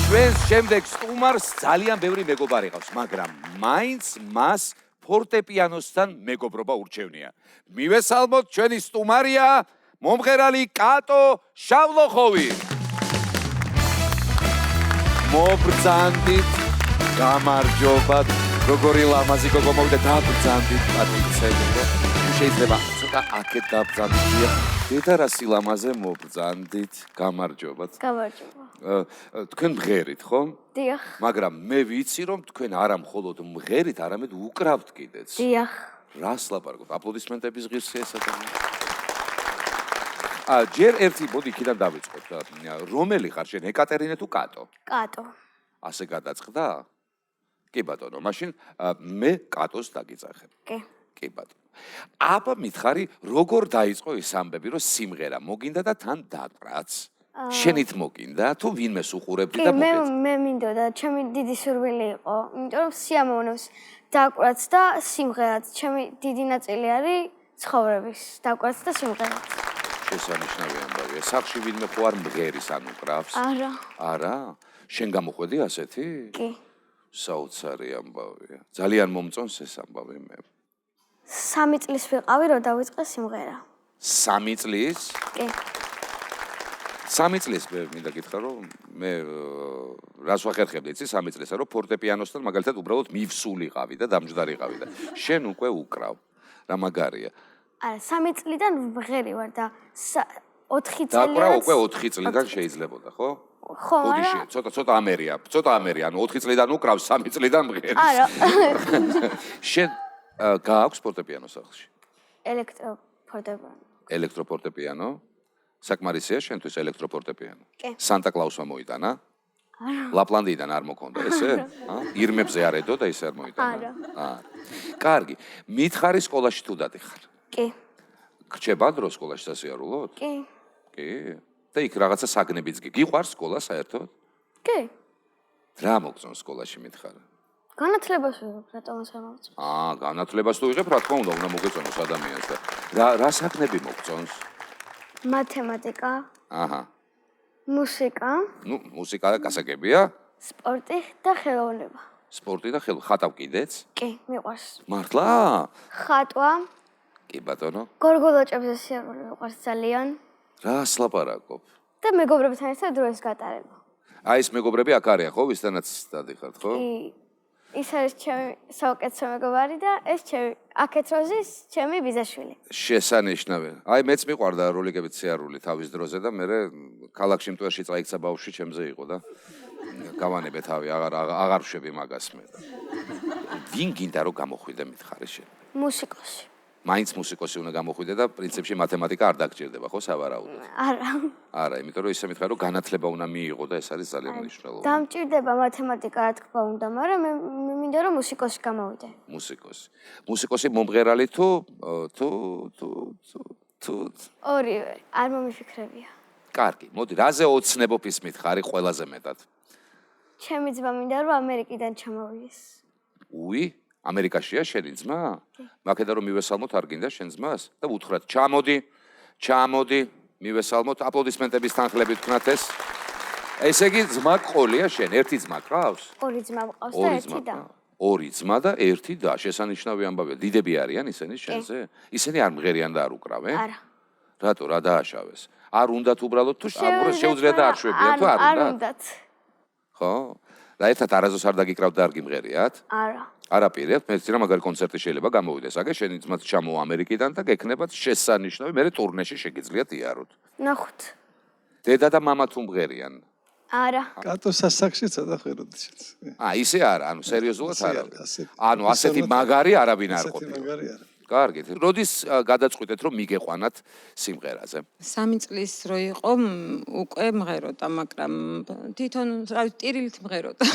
ჩვენს შემდეგ სტუმარს ძალიან ბევრი მეგობარი ყავს, მაგრამ მაინც მას ფორტეპიანოსთან მეგობრობა ურჩევნია. მივესალმოთ ჩვენი სტუმარია მომღერალი კატო შავლოხოვი. მობრძანდით, გამარჯობათ, როგორი ლამაზი გოგო მოვიდა, დაბრძანდით, პატრიცელო. შეიძლება ცოტა აქეთ დაბრძანდით. დედა რა სილამაზე მობრძანდით, გამარჯობათ. გამარჯობა. თქვენ მღერით, ხო? დიახ. მაგრამ მე ვიცი, რომ თქვენ არა მხოლოდ მღერით, არამედ უკრავთ კიდეც. დიახ. რას ლაპარაკობთ? აპლოდისმენტების ღირსია ეს ადამიანი. ჯერ ერთი მოდი იქიდან დავიწყოთ. რომელი ხარ შენ, ეკატერინე თუ კატო? კატო. ასე გადაწყდა? კი ბატონო, მაშინ მე კატოს დაგიძახებ. კი. კი ბატონო. აბა მითხარი, როგორ დაიწყო ეს ამბები, რომ სიმღერა მოგინდა და თან დაკვრაც? შენით მოგინდა თუ ვინმეს უყურებდი და მოგეწ? მე მინდოდა, ჩემი დიდი სურვილი იყო, იმიტომ რომ სიამოვნებს დაკვრაც და სიმღერაც. ჩემი დიდი ნაწილი არის ცხოვრების დაკვრაც და სიმღერაც. შესანიშნავი ამბავია. სახში ვინმე ხო არ მღერის ან უკრავს? არა. არა? შენ გამოხვედი ასეთი? კი. საოცარი ამბავია. ძალიან მომწონს ეს ამბავი მე. 3 წლის ვიყავი, რომ დავიწყე სიმღერა. 3 წლის? კი. 3 წლის მე მინდა გითხრა რომ მე რას ვახერხებდი იცი 3 წლისა რომ ფორტეპიანოსთან მაგალითად უბრალოდ მივსულიყავი და დამჯდარიყავი და შენ უკვე უკრავ. რა მაგარია. არა, 3 წლიდან ვღერი ვარ და 4 წელი. დაკვრა უკვე 4 წლიდან შეიძლებოდა, ხო? ხო, არა. ცოტა ამერია, ანუ 4 წლიდან უკრავ, 3 წლიდან მღერის. არა. შენ გააქვს ფორტეპიანო სახლში? ელექტროფორტეპიანო. ელექტროფორტეპიანო? საკმარისია შენთვის ელექტროფორტეპიანო? კი. სანტა-კლაუსმა მოიტანა? არა. ლაპლანდიიდან არ მოგონდა ესე? ირმებზე არ ედო და ისე არ მოიტანა? არა. კარგი. მითხარი სკოლაში თუ დადიხარ? კი. გრჩება დრო სკოლაში სასიარულოდ? კი. კი. და იქ რაღაცა საგნებიც გიყვარს სკოლა საერთოდ? კი. რა მოგწონს სკოლაში მითხარ? განათლებას ვიღებ, რატომაც არ მოგწონს? განათლებას თუ ვიღებ, რა თქმა უნდა მოგეწონოს ადამიანს და რა საგნები მოგწონს? მათემატიკა. აჰა. მუსიკა. მუსიკა და გასაგებია? სპორტი და ხელოვნება. სპორტი და ხატავ კიდეც? კი, მიყვარს. მართლა? ხატვა. კი ბატონო. გორგოლოჭებზე სიარული მიყვარს ძალიან. რას ლაპარაკობ? და მეგობრებთან ერთად დროის გატარება. აი ეს მეგობრები აქ არიან ხო, ვისთანაც დადიხართ, ხო? კი. ის არის ჩემი საუკეთესო მეგობარი და ეს ჩემი აქეთ როზის ჩემი ბიზაშვილი. შესანიშნავი. აი მეც მიყვარდა როლიკებით სიარული თავის დროზე და მე ქალაქში მტვერში წაიქცა ბავშვი ჩემზე იყო და გავანებე თავი, აღარ ვშვები მაგას მე. ვინ გინდა რომ გამოხვიდე მითხარი შენ? მუსიკოსი. მაინც მუსიკოსი უნდა გამოხვიდე და პრინციპში მათემატიკა არ დაგჭირდება ხო სავარაუდოდ? არა. არა, იმიტომ რომ ისე მითხარი რომ განათლება უნდა მიიღო და ეს არის ძალიან მნიშვნელოვანი. დამჭირდება მათემატიკა რა თქმა უნდა, მაგრამ მე მინდა რომ მუსიკოსი გამოვიდე. მუსიკოსი მომღერალი თუ ორივე, არ მომიფიქრებია. კარგი, მოდი, რაზე ოცნებობის მითხარი ყველაზე მეტად? ჩემი ძმა მინდა რომ ამერიკიდან ჩამოვიდეს. უი, ამერიკაშია შენი ძმა? მაქედა რომ მივესალმოთ არ გინდა შენ ძმას და უთხრათ ჩამოდი, მივესალმოთ, აპლოდისმენტების თანხლებით ვქნათ ეს. ესე იგი ძმა ყოლია შენ, ერთი ძმა ყავს? ორი ძმა მყავს და ერთი და. ორი ძმა და ერთი და, შესანიშნავი ამბავია. დიდები არიან ისინი შენზე? ისინი არ მღერიან და არ უკრავენ? არა. რატო, რა დააშავეს? არ უნდათ უბრალოდ თუ შეუძლია და არ შვებიან თუ არ უნდათ? არ უნდათ. ხო? და ერთად არაზოს არ დაგიკრავთ და არ გიმღერიათ? არა. არაპირებთ, მე ვიცი რა მაგარი კონცერტი შეიძლება გამოვიდეს. აგე შენი ძმაც ჩამოვა ამერიკიდან და გექნებათ შესანიშნავი, მე ტურნეში შეგიძლიათ იაროთ. ნახოთ. დედა და მამა თუ მღერიან? არა. კატო სასახში ცოტა ხედავდი შენს. ისე არა, ანუ სერიოზულად არა. ანუ ასეთი მაგარი არავინ არ ყოფილა. მაგარი არა. კარგი. როდის გადაწყვიტეთ რომ მიგეყვანათ სიმღერაზე? 3 წლის რო იყო უკვე მღეროდა, მაგრამ თვითონ რა ტირილით მღეროდა.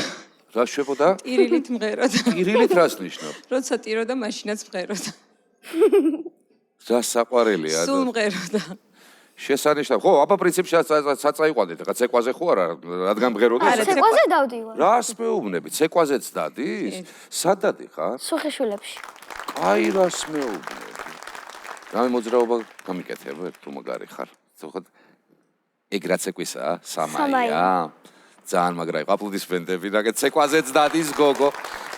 რა შვებოდა? ტირილით მღეროდა. ტირილით რას ნიშნავს? როცა ტიროდა, მაშინაც მღეროდა. რა საყვარელია? სულ მღეროდა. შესანიშნავი. ხო, აბა პრინციპში საწაიყვანეთ, რა ცეკვაზე ხო არა, რადგან მღეროდა? არა, ცეკვაზე დავდივარ. რას მეუბნები? ცეკვაზეც დადის? სად დადიხარ? სუხიშვილებში. აი რას მეუბნები. რამე მოძრაობა გამიკეთებ თუ მაგარი ხარ. თქო ეგ რა ცეკვისაა? სამაია. ძალიან მაგრა იყო აპლოდისმენტები და ცეკვაზეც დადის გოგო.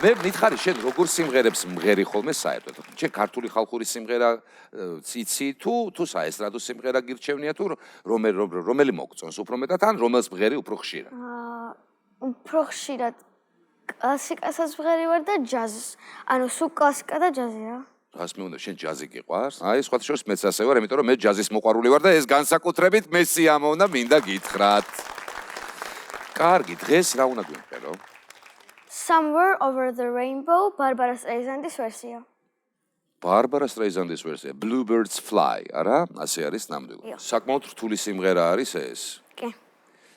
მე მითხარი შენ როგორ სიმღერებს მღერი ხოლმე საერთოდ? შენ ქართული ხალხური სიმღერა ციცი თუ საესტრადო სიმღერა გირჩევნია თუ რომელი მოგწონს უფრო მეტად ან რომელს მღერი უფრო ხშირად? უფრო ხშირად კლასიკასაც მღერი ვარ და ჯაზს. ანუ სულ კლასიკა და ჯაზი რა. რას მე უნდა შენ ჯაზი გიყვარს? აი სხვათა შორის მეც ასე ვარ, იმიტომ რომ მე ჯაზის მოყვარული ვარ და ეს განსაკუთრებით მე სიამოვნა მინდა გითხრათ. კარგი, დღეს რა უნდა გვიმღერო? Somewhere Over the Rainbow, ბარბარა სტრეიზანდის ვერსია. ბარბარა სტრეიზანდის ვერსია, Bluebirds Fly, არა? ასე არის ნამდვილად. საკმაოდ რთული სიმღერა არის ეს. კი.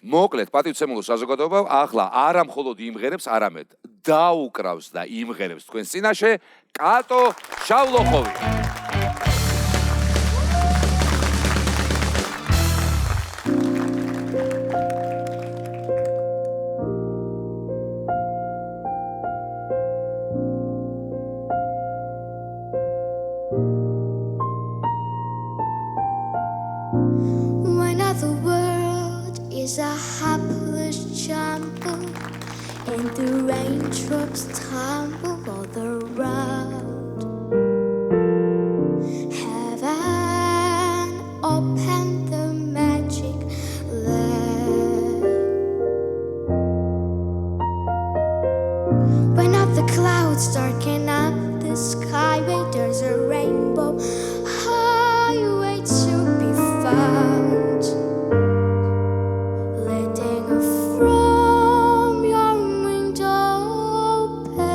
მოკლედ, პატივცემულო საზოგადოება ახლა არა მხოლოდ იმღერებს, არამედ დაუკრავს და იმღერებს თქვენს წინაშე კატო შავლოხოვი. When the world is a helpless jumble and the raindrops tumble all around, heaven open the magic lamp. When all the clouds darken up the skyway, there's a rainbow highway to be found. Letting from your window open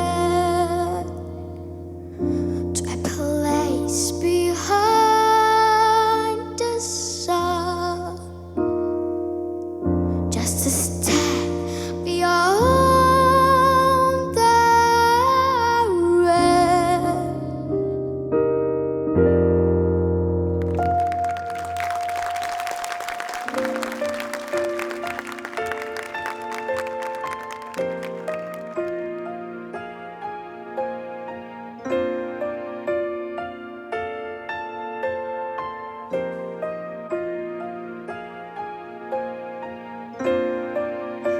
to a place behind the sun, just a step beyond the rain.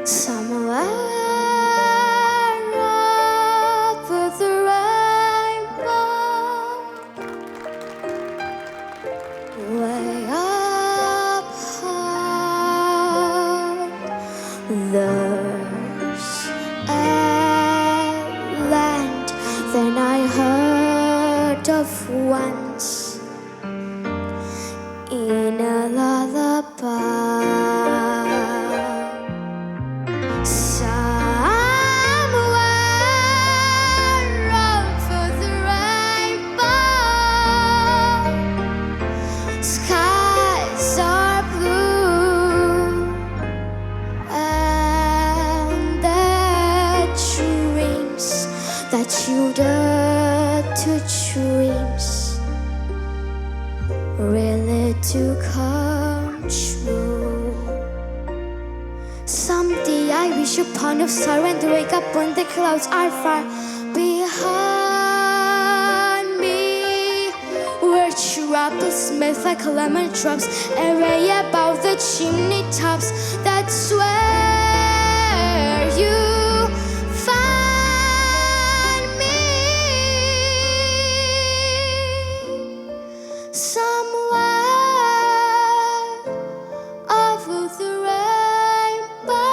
Somewhere over the rainbow, way up high, there's a land that I heard of once in a lullaby. Somewhere over the rainbow, skies are blue, and the dreams that you dare to dreams really do come true. Someday I wish upon a star and wake up when the clouds are far behind me, where troubles smell like lemon drops array above the chimney tops. That's where you find me. Somewhere over the rainbow,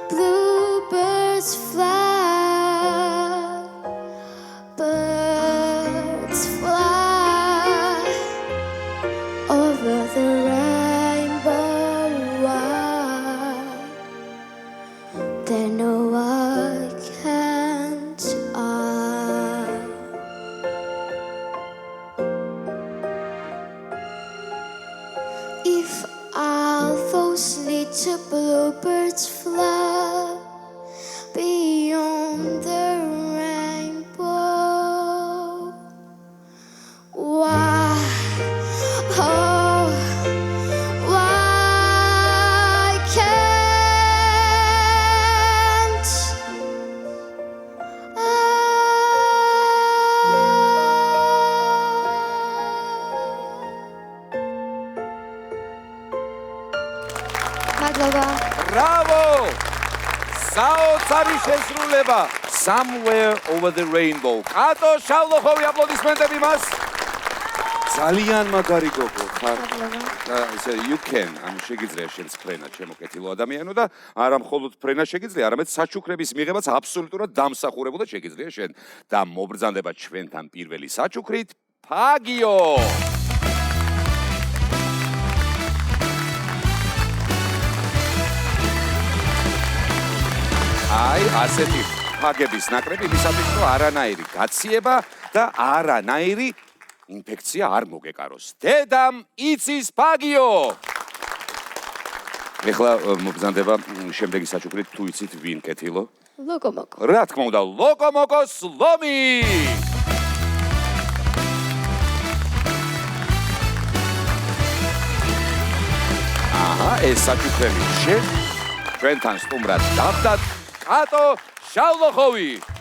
bluebirds fly, birds fly over the rainbow. They know I can't. If all those little bluebirds fly beyond the rainbow, why, oh, why can't I? მადლობა. ბრავო! საოცარი შესრულება. Somewhere over the rainbow. კატო შავლოხოვი, აპლოდისმენტები მას. ძალიან მაგარი გოგო ხარ. ესე you can. ანუ შეგიძლია შენს ფრენა ჩემო კეთილო ადამიანო და არა მხოლოდ ფრენა შეგიძლია, არამედ საჩუქრების მიღებაც აბსოლუტურად დამსახურებულად შეგიძლია შენ. და მობრძანდება ჩვენთან პირველი საჩუქრით ფაგიო. აი, ასეთი ფაგების ნაკრები იმისათვის, რომ არანაირი გაციება და არანაირი ინფექცია არ მოგეკაროს. დედამ იცის ფაგიო. ეხლა მობრძანდება შემდეგი საჩუქრით, თუ იცით ვინ კეთილო? ლოკომოკო. რა თქმა უნდა, ლოკომოკო სლომი. აჰა, ეს საჩუქრები შენ ჩვენთან სტუმრად დავდათ კატო შავლოხოვი.